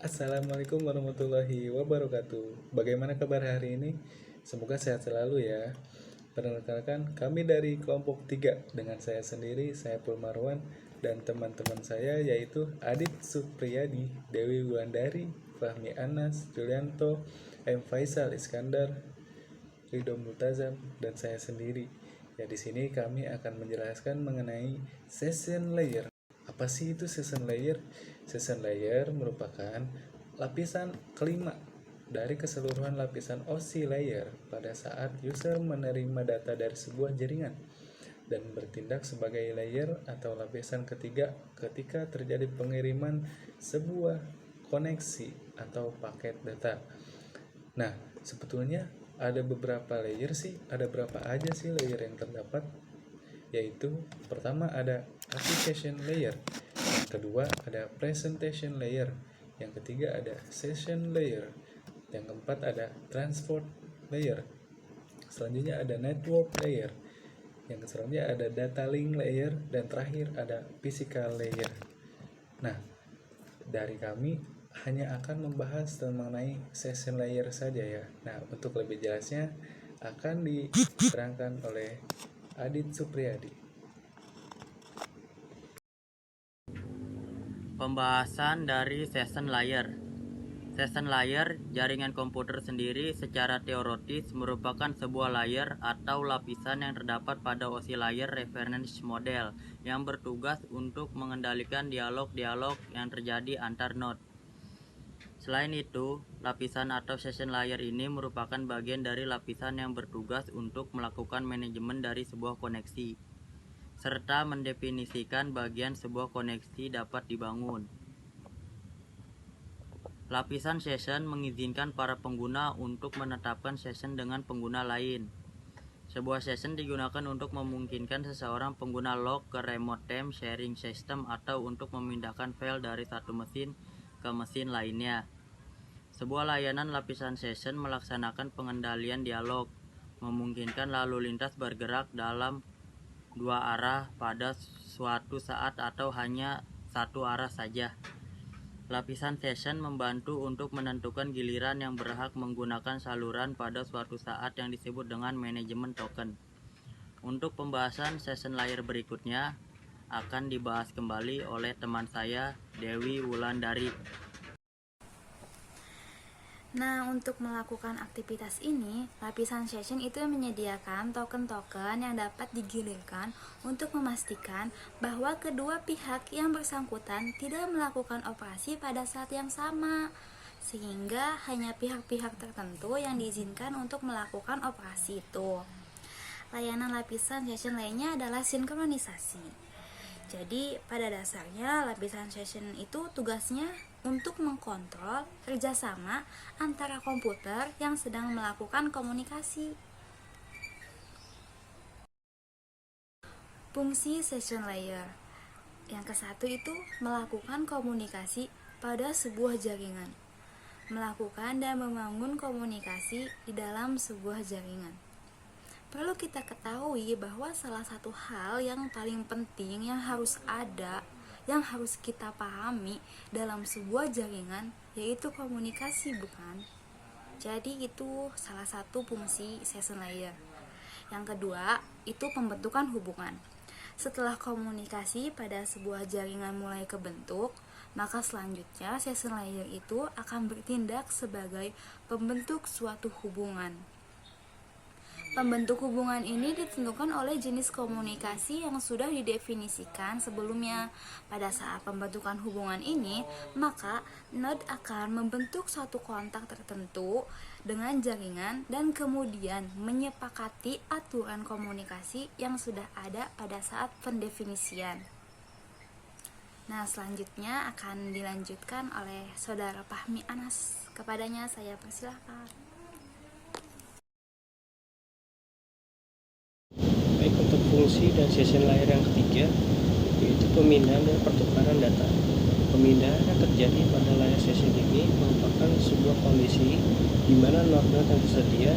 Assalamualaikum warahmatullahi wabarakatuh. Bagaimana kabar hari ini? Semoga sehat selalu ya. Perkenalkan, kami dari kelompok 3 dengan saya sendiri, saya Pul Marwan, dan teman-teman saya yaitu Adit Supriyadi, Dewi Wulandari, Fahmi Anas, Julianto, M. Faisal Iskandar, Ridho Multazam, dan saya sendiri. Ya, di sini kami akan menjelaskan mengenai session layer. Apa sih itu session layer? Session layer merupakan lapisan kelima dari keseluruhan lapisan OC layer pada saat user menerima data dari sebuah jaringan dan bertindak sebagai layer atau lapisan ketiga ketika terjadi pengiriman sebuah koneksi atau paket data. Nah, sebetulnya ada beberapa layer sih, ada berapa aja sih layer yang terdapat? Yaitu pertama ada application layer, yang kedua ada presentation layer, yang ketiga ada session layer, yang keempat ada transport layer, selanjutnya ada network layer, yang selanjutnya ada data link layer, dan terakhir ada physical layer. Nah, dari kami hanya akan membahas mengenai session layer saja ya. Nah, untuk lebih jelasnya akan diterangkan oleh Adit Supriyadi. Pembahasan dari session layer. Session layer, jaringan komputer sendiri secara teoritis merupakan sebuah layer atau lapisan yang terdapat pada OSI layer reference model yang bertugas untuk mengendalikan dialog-dialog yang terjadi antar node. Selain itu, lapisan atau session layer ini merupakan bagian dari lapisan yang bertugas untuk melakukan manajemen dari sebuah koneksi, serta mendefinisikan bagian sebuah koneksi dapat dibangun. Lapisan session mengizinkan para pengguna untuk menetapkan session dengan pengguna lain. Sebuah session digunakan untuk memungkinkan seseorang pengguna log ke remote time sharing system atau untuk memindahkan file dari satu mesin ke mesin lainnya. Sebuah layanan lapisan session melaksanakan pengendalian dialog, memungkinkan lalu lintas bergerak dalam dua arah pada suatu saat atau hanya satu arah saja. Lapisan session membantu untuk menentukan giliran yang berhak menggunakan saluran pada suatu saat yang disebut dengan manajemen token. Untuk pembahasan session layer berikutnya akan dibahas kembali oleh teman saya, Dewi Wulandari. Nah, untuk melakukan aktivitas ini, lapisan session itu menyediakan token-token yang dapat digilirkan untuk memastikan bahwa kedua pihak yang bersangkutan tidak melakukan operasi pada saat yang sama, sehingga hanya pihak-pihak tertentu yang diizinkan untuk melakukan operasi itu. Layanan lapisan session lainnya adalah sinkronisasi. Jadi pada dasarnya lapisan session itu tugasnya untuk mengkontrol kerjasama antara komputer yang sedang melakukan komunikasi. Fungsi session layer yang kesatu itu melakukan komunikasi pada sebuah jaringan, melakukan dan membangun komunikasi di dalam sebuah jaringan. Perlu kita ketahui bahwa salah satu hal yang paling penting yang harus ada, yang harus kita pahami dalam sebuah jaringan, yaitu komunikasi, bukan? Jadi itu salah satu fungsi session layer. Yang kedua, itu pembentukan hubungan. Setelah komunikasi pada sebuah jaringan mulai kebentuk, maka selanjutnya session layer itu akan bertindak sebagai pembentuk suatu hubungan. Pembentuk hubungan ini ditentukan oleh jenis komunikasi yang sudah didefinisikan sebelumnya. Pada saat pembentukan hubungan ini, maka node akan membentuk suatu kontak tertentu dengan jaringan dan kemudian menyepakati aturan komunikasi yang sudah ada pada saat pendefinisian. Nah, selanjutnya akan dilanjutkan oleh Saudara Fahmi Anas. Kepadanya saya persilahkan. Baik, untuk fungsi dan session layer yang ketiga yaitu pemindahan dan pertukaran data. Pemindahan yang terjadi pada layar session ini merupakan sebuah kondisi di mana node-node yang tersedia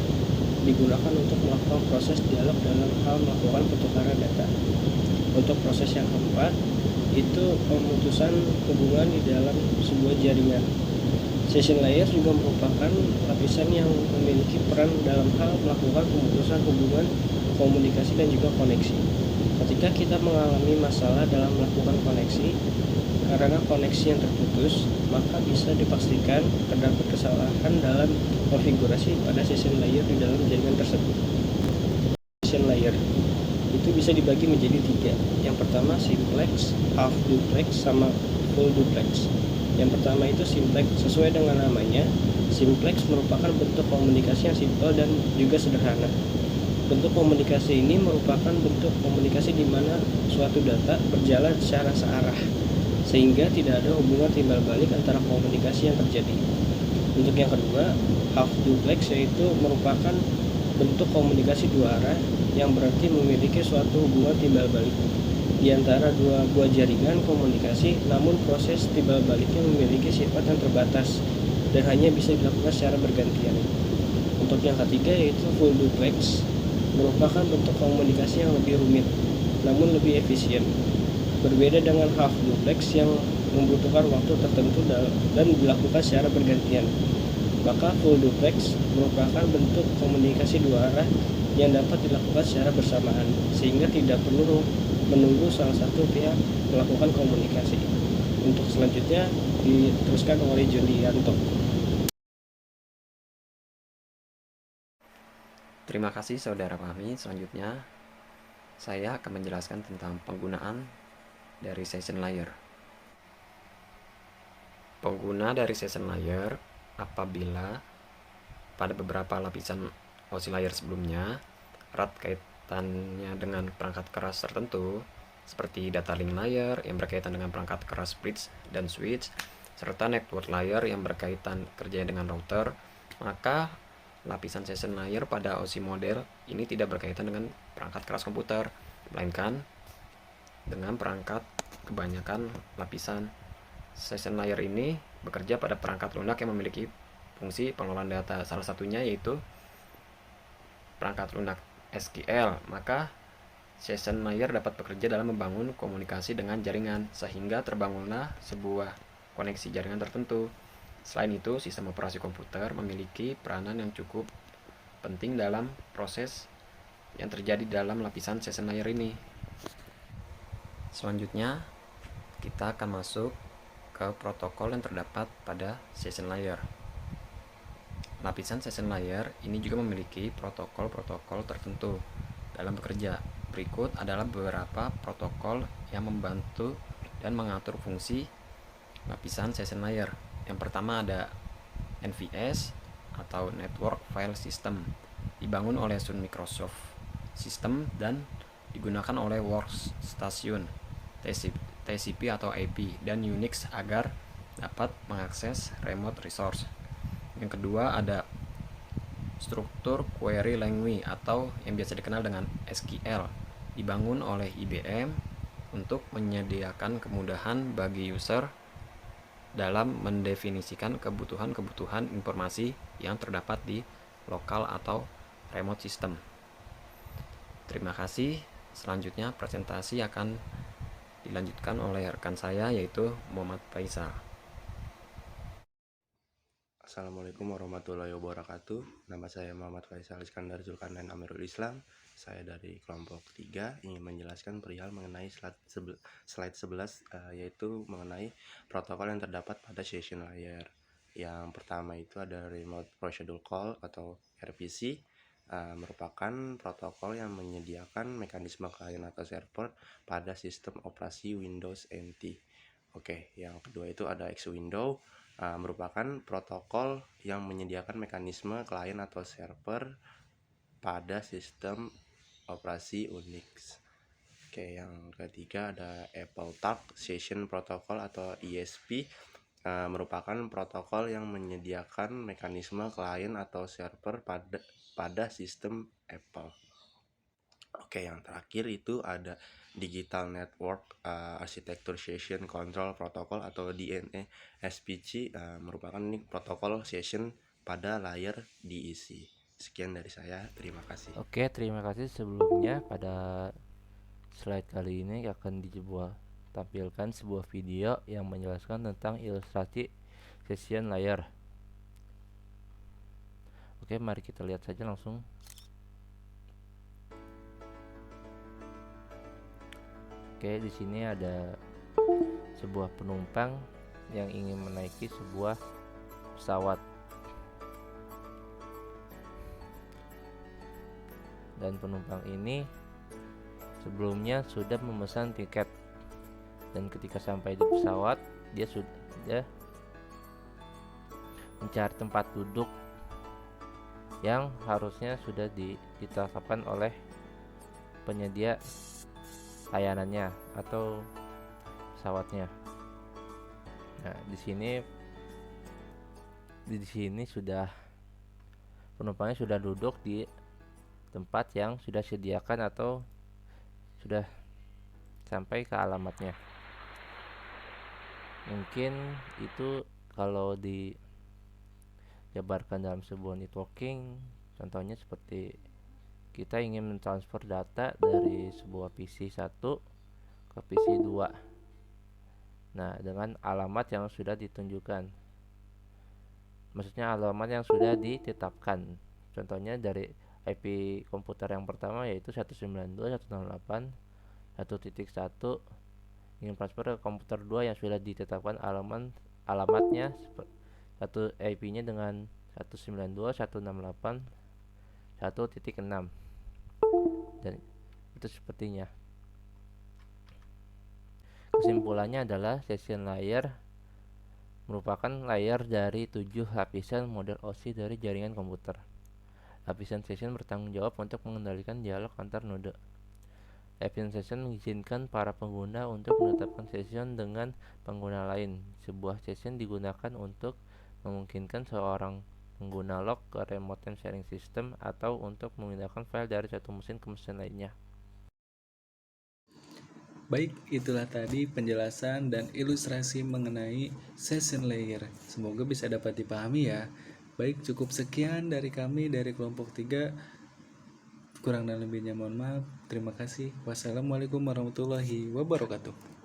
digunakan untuk melakukan proses dialog dalam hal melakukan pertukaran data. Untuk proses yang keempat itu pemutusan hubungan di dalam sebuah jaringan. Session layer juga merupakan lapisan yang memiliki peran dalam hal melakukan pemutusan hubungan komunikasi dan juga koneksi. Ketika kita mengalami masalah dalam melakukan koneksi, karena koneksi yang terputus, maka bisa dipastikan terdapat kesalahan dalam konfigurasi pada session layer di dalam jaringan tersebut. Session layer itu bisa dibagi menjadi 3. Yang pertama simplex, half duplex, sama full duplex. Yang pertama itu simplex. Sesuai dengan namanya, simplex merupakan bentuk komunikasi yang simpel dan juga sederhana. Bentuk komunikasi ini merupakan bentuk komunikasi di mana suatu data berjalan secara searah, sehingga tidak ada hubungan timbal balik antara komunikasi yang terjadi. Untuk yang kedua, half duplex, yaitu merupakan bentuk komunikasi dua arah yang berarti memiliki suatu hubungan timbal balik di antara dua buah jaringan komunikasi, namun proses timbal baliknya memiliki sifat yang terbatas dan hanya bisa dilakukan secara bergantian. Untuk yang ketiga yaitu full duplex, merupakan bentuk komunikasi yang lebih rumit namun lebih efisien. Berbeda dengan half duplex yang membutuhkan waktu tertentu dan dilakukan secara bergantian, maka full duplex merupakan bentuk komunikasi dua arah yang dapat dilakukan secara bersamaan, sehingga tidak perlu menunggu salah satu pihak melakukan komunikasi. Untuk selanjutnya diteruskan oleh Julianto. Terima kasih saudara Fahmi. Selanjutnya saya akan menjelaskan tentang penggunaan dari session layer. Pengguna dari session layer apabila pada beberapa lapisan OSI layer sebelumnya erat kaitannya dengan perangkat keras tertentu seperti data link layer yang berkaitan dengan perangkat keras bridge dan switch, serta network layer yang berkaitan kerjanya dengan router, maka lapisan session layer pada OSI model ini tidak berkaitan dengan perangkat keras komputer, melainkan dengan perangkat kebanyakan lapisan. Session layer ini bekerja pada perangkat lunak yang memiliki fungsi pengelolaan data. Salah satunya yaitu perangkat lunak SQL. Maka session layer dapat bekerja dalam membangun komunikasi dengan jaringan, sehingga terbangunlah sebuah koneksi jaringan tertentu. Selain itu, sistem operasi komputer memiliki peranan yang cukup penting dalam proses yang terjadi dalam lapisan session layer ini. Selanjutnya, kita akan masuk ke protokol yang terdapat pada session layer. Lapisan session layer ini juga memiliki protokol-protokol tertentu dalam bekerja. Berikut adalah beberapa protokol yang membantu dan mengatur fungsi lapisan session layer. Yang pertama ada NFS atau Network File System, dibangun oleh Sun Microsoft System dan digunakan oleh workstation, TCP atau IP, dan Unix agar dapat mengakses remote resource. Yang kedua ada struktur query language atau yang biasa dikenal dengan SQL, dibangun oleh IBM untuk menyediakan kemudahan bagi user dalam mendefinisikan kebutuhan-kebutuhan informasi yang terdapat di lokal atau remote system. Terima kasih. Selanjutnya presentasi akan dilanjutkan oleh rekan saya yaitu Muhammad Faisal. Assalamualaikum warahmatullahi wabarakatuh. Nama saya Muhammad Faisal Iskandar Zulkarnain Amirul Islam. Saya dari kelompok 3 ingin menjelaskan perihal mengenai slide 11 yaitu mengenai protokol yang terdapat pada session layer. Yang pertama itu ada Remote Procedure Call atau RPC, merupakan protokol yang menyediakan mekanisme klien atau server pada sistem operasi Windows NT. Oke, yang kedua itu ada X-Window, merupakan protokol yang menyediakan mekanisme klien atau server pada sistem operasi Unix. Oke, yang ketiga ada Apple Talk Session Protocol atau ESP, merupakan protokol yang menyediakan mekanisme klien atau server pada sistem Apple. Oke, yang terakhir itu ada Digital Network Architecture Session Control Protocol atau DNA SPC, merupakan ini protokol session pada layer DEC. Sekian dari saya, terima kasih. Oke, terima kasih. Sebelumnya pada slide kali ini akan tampilkan sebuah video yang menjelaskan tentang ilustrasi session layer. Oke, mari kita lihat saja langsung. Oke, di sini ada sebuah penumpang yang ingin menaiki sebuah pesawat. Dan penumpang ini sebelumnya sudah memesan tiket. Dan ketika sampai di pesawat, dia sudah mencari tempat duduk yang harusnya sudah ditetapkan oleh penyedia layanannya atau pesawatnya. Nah, di sini sudah penumpangnya sudah duduk di tempat yang sudah disediakan atau sudah sampai ke alamatnya. Mungkin itu kalau dijabarkan dalam sebuah networking, contohnya seperti kita ingin mentransfer data dari sebuah PC 1 ke PC 2. Nah, dengan alamat yang sudah ditunjukkan. Maksudnya alamat yang sudah ditetapkan. Contohnya dari IP komputer yang pertama yaitu 192.168.1.1 ingin transfer ke komputer 2 yang sudah ditetapkan alamatnya satu IP-nya dengan 192.168.1.6, dan itu sepertinya. Kesimpulannya adalah session layer merupakan layer dari 7 lapisan model OSI dari jaringan komputer. Lapisan session bertanggung jawab untuk mengendalikan dialog antar node. Lapisan session mengizinkan para pengguna untuk menetapkan session dengan pengguna lain. Sebuah session digunakan untuk memungkinkan seorang pengguna log ke remote time sharing system atau untuk memindahkan file dari satu mesin ke mesin lainnya. Baik, itulah tadi penjelasan dan ilustrasi mengenai session layer. Semoga bisa dapat dipahami ya. Baik, cukup sekian dari kami dari kelompok 3. Kurang dan lebihnya mohon maaf. Terima kasih. Wassalamualaikum warahmatullahi wabarakatuh.